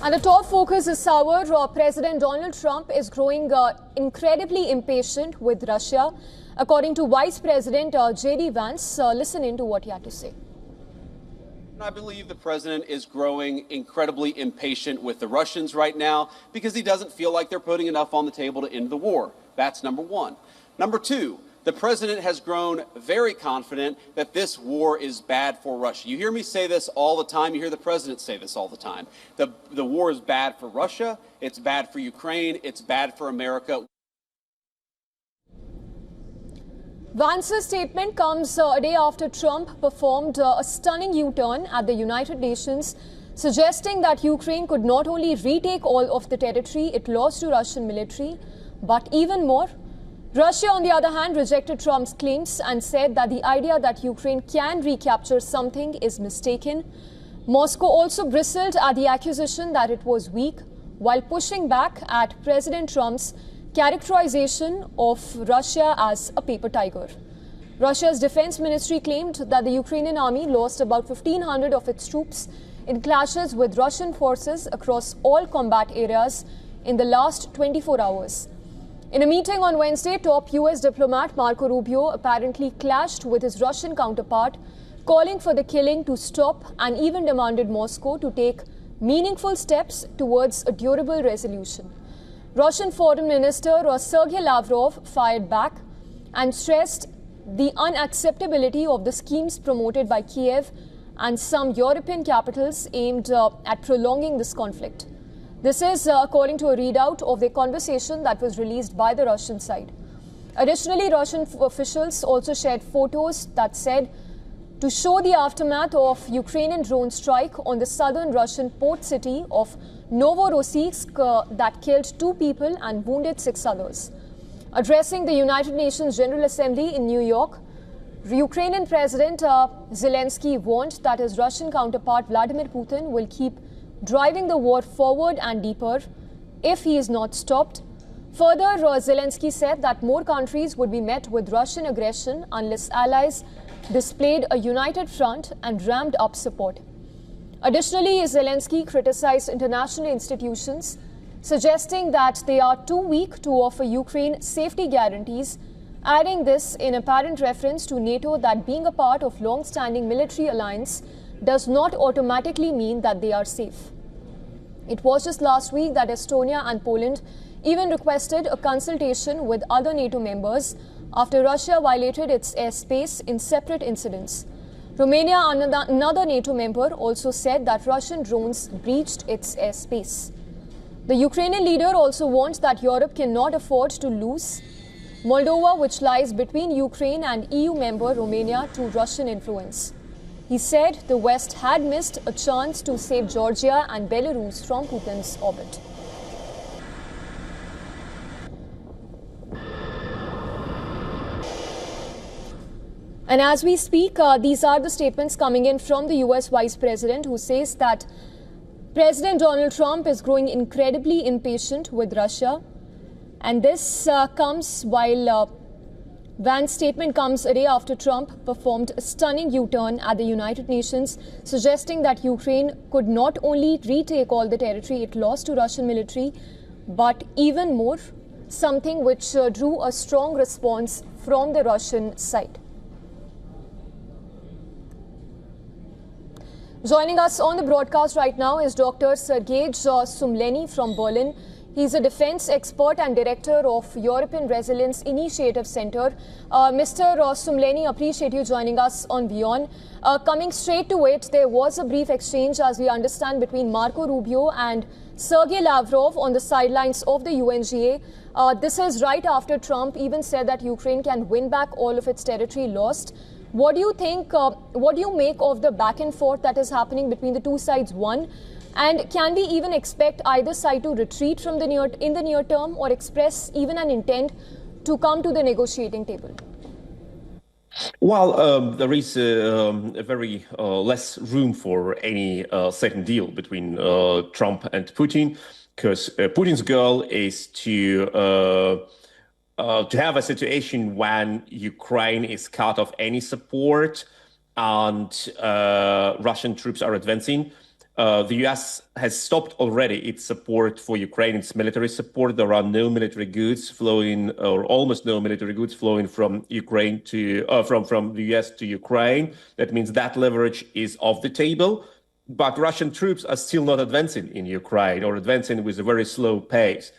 And the top focus is sour. President Donald Trump is growing incredibly impatient with Russia. According to Vice President J.D. Vance, listen in to what he had to say. I believe the president is growing incredibly impatient with the Russians right now because he doesn't feel like they're putting enough on the table to end the war. That's number one. Number two, the president has grown very confident that this war is bad for Russia. You hear me say this all the time. You hear the president say this all the time. The war is bad for Russia. It's bad for Ukraine. It's bad for America. Vance's statement comes a day after Trump performed a stunning U-turn at the United Nations, suggesting that Ukraine could not only retake all of the territory it lost to Russian military, but even more. Russia, on the other hand, rejected Trump's claims and said that the idea that Ukraine can recapture something is mistaken. Moscow also bristled at the accusation that it was weak, while pushing back at President Trump's characterization of Russia as a paper tiger. Russia's defense ministry claimed that the Ukrainian army lost about 1,500 of its troops in clashes with Russian forces across all combat areas in the last 24 hours. In a meeting on Wednesday, top US diplomat Marco Rubio apparently clashed with his Russian counterpart, calling for the killing to stop and even demanded Moscow to take meaningful steps towards a durable resolution. Russian Foreign Minister Sergey Lavrov fired back and stressed the unacceptability of the schemes promoted by Kiev and some European capitals aimed at prolonging this conflict. This is according to a readout of the conversation that was released by the Russian side. Additionally, Russian officials also shared photos that said to show the aftermath of Ukrainian drone strike on the southern Russian port city of Novorossiysk that killed 2 people and wounded 6 others. Addressing the United Nations General Assembly in New York, Ukrainian President Zelensky warned that his Russian counterpart Vladimir Putin will keep driving the war forward and deeper if he is not stopped. Further, Zelensky said that more countries would be met with Russian aggression unless allies displayed a united front and ramped up support. Additionally, Zelensky criticized international institutions, suggesting that they are too weak to offer Ukraine safety guarantees, adding this in apparent reference to NATO that being a part of long-standing military alliance does not automatically mean that they are safe. It was just last week that Estonia and Poland even requested a consultation with other NATO members after Russia violated its airspace in separate incidents. Romania, another NATO member, also said that Russian drones breached its airspace. The Ukrainian leader also warned that Europe cannot afford to lose Moldova, which lies between Ukraine and EU member Romania, to Russian influence. He said the West had missed a chance to save Georgia and Belarus from Putin's orbit. And as we speak, these are the statements coming in from the US Vice President, who says that President Donald Trump is growing incredibly impatient with Russia. And this comes while Vance's statement comes a day after Trump performed a stunning U-turn at the United Nations, suggesting that Ukraine could not only retake all the territory it lost to Russian military, but even more, something which drew a strong response from the Russian side. Joining us on the broadcast right now is Dr. Sergey Lavrov from Berlin. He's a defense expert and director of European Resilience Initiative Center. Mr. Lavrov, appreciate you joining us on WION. Coming straight to it, there was a brief exchange, as we understand, between Marco Rubio and Sergey Lavrov on the sidelines of the UNGA. This is right after Trump even said that Ukraine can win back all of its territory lost. What do you think, what do you make of the back and forth that is happening between the two sides, one? And can we even expect either side to retreat from in the near term or express even an intent to come to the negotiating table? Well, there is a very less room for any second deal between Trump and Putin, because Putin's goal is to have a situation when Ukraine is cut off any support and Russian troops are advancing. The US has stopped already its support for Ukraine, its military support. There are no military goods flowing, or almost no military goods flowing from Ukraine to from the US to Ukraine. That means that leverage is off the table. But Russian troops are still not advancing in Ukraine, or advancing with a very slow pace.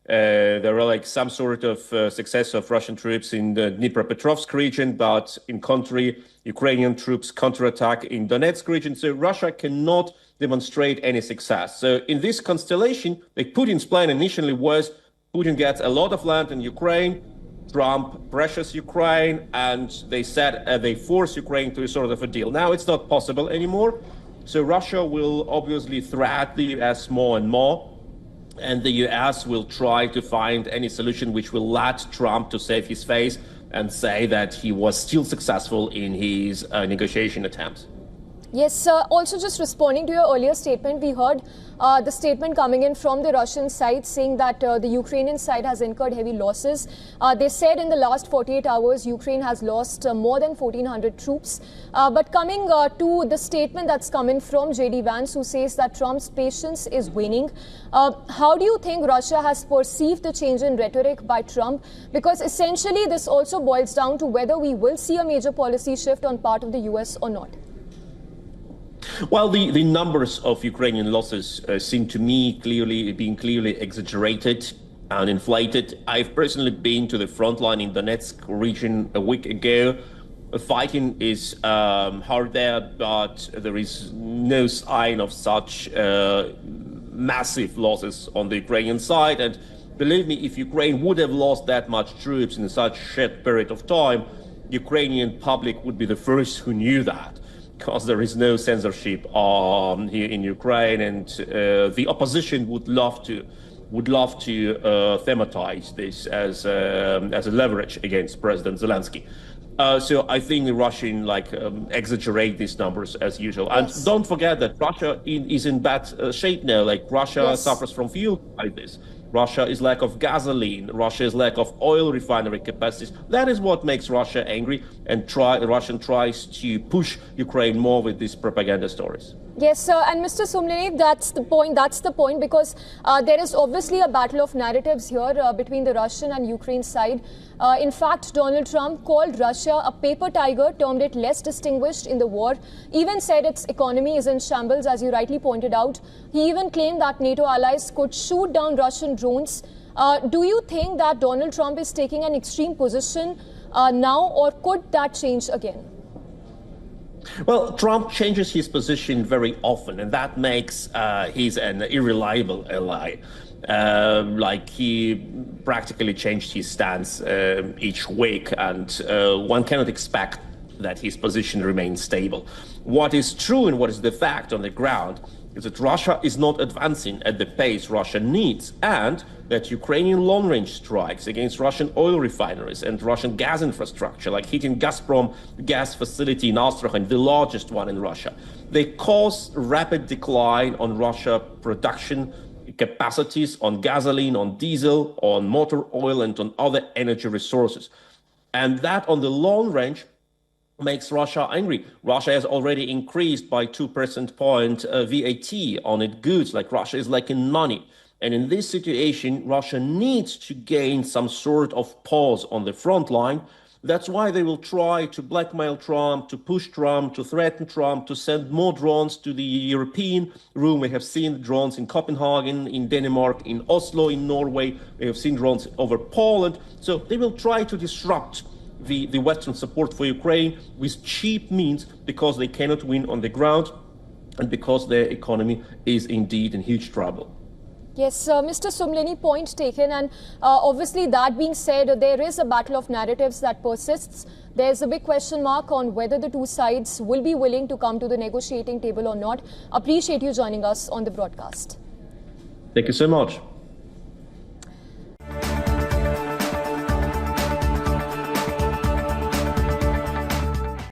There are like some sort of success of Russian troops in the Dnipropetrovsk region, but in contrary, Ukrainian troops counterattack in Donetsk region. So Russia cannot demonstrate any success. So in this constellation, like Putin's plan initially was Putin gets a lot of land in Ukraine, Trump pressures Ukraine, and they said they force Ukraine to a sort of a deal. Now it's not possible anymore. So Russia will obviously threat the US more and more. And the US will try to find any solution which will let Trump to save his face and say that he was still successful in his negotiation attempts. Yes, also just responding to your earlier statement, we heard the statement coming in from the Russian side saying that the Ukrainian side has incurred heavy losses. They said in the last 48 hours, Ukraine has lost more than 1,400 troops. But coming to the statement that's coming from J.D. Vance, who says that Trump's patience is waning, how do you think Russia has perceived the change in rhetoric by Trump? Because essentially this also boils down to whether we will see a major policy shift on part of the US or not. Well, the numbers of Ukrainian losses seem to me being clearly exaggerated and inflated. I've personally been to the front line in Donetsk region a week ago. Fighting is hard there, but there is no sign of such massive losses on the Ukrainian side. And believe me, if Ukraine would have lost that much troops in such a short period of time, Ukrainian public would be the first who knew that, because there is no censorship here in Ukraine, and the opposition would love to thematize this as a leverage against President Zelensky. So I think the Russians exaggerate these numbers as usual. Yes. And don't forget that Russia is in bad shape now. Like Russia suffers from fuel crisis. Russia is lack of gasoline. Russia is lack of oil refinery capacities. That is what makes Russia angry, and Russia tries to push Ukraine more with these propaganda stories. Yes, and Mr. Somleny, that's the point, because there is obviously a battle of narratives here between the Russian and Ukraine side. In fact, Donald Trump called Russia a paper tiger, termed it less distinguished in the war, even said its economy is in shambles, as you rightly pointed out. He even claimed that NATO allies could shoot down Russian drones. Do you think that Donald Trump is taking an extreme position now, or could that change again? Well, Trump changes his position very often, and that makes he's an irreliable ally. He practically changed his stance each week, and one cannot expect that his position remains stable. What is true and what is the fact on the ground is that Russia is not advancing at the pace Russia needs, and that Ukrainian long-range strikes against Russian oil refineries and Russian gas infrastructure, like hitting Gazprom gas facility in Astrakhan, the largest one in Russia, they cause rapid decline on Russia production capacities, on gasoline, on diesel, on motor oil, and on other energy resources. And that on the long range makes Russia angry. Russia has already increased by 2% point VAT on its goods. Like Russia is lacking money. And in this situation, Russia needs to gain some sort of pause on the front line. That's why they will try to blackmail Trump, to push Trump, to threaten Trump, to send more drones to the European room. We have seen drones in Copenhagen, in Denmark, in Oslo, in Norway. We have seen drones over Poland. So they will try to disrupt the Western support for Ukraine with cheap means, because they cannot win on the ground and because their economy is indeed in huge trouble. Yes, Mr. Somleny, point taken. And obviously, that being said, there is a battle of narratives that persists. There's a big question mark on whether the two sides will be willing to come to the negotiating table or not. Appreciate you joining us on the broadcast. Thank you so much.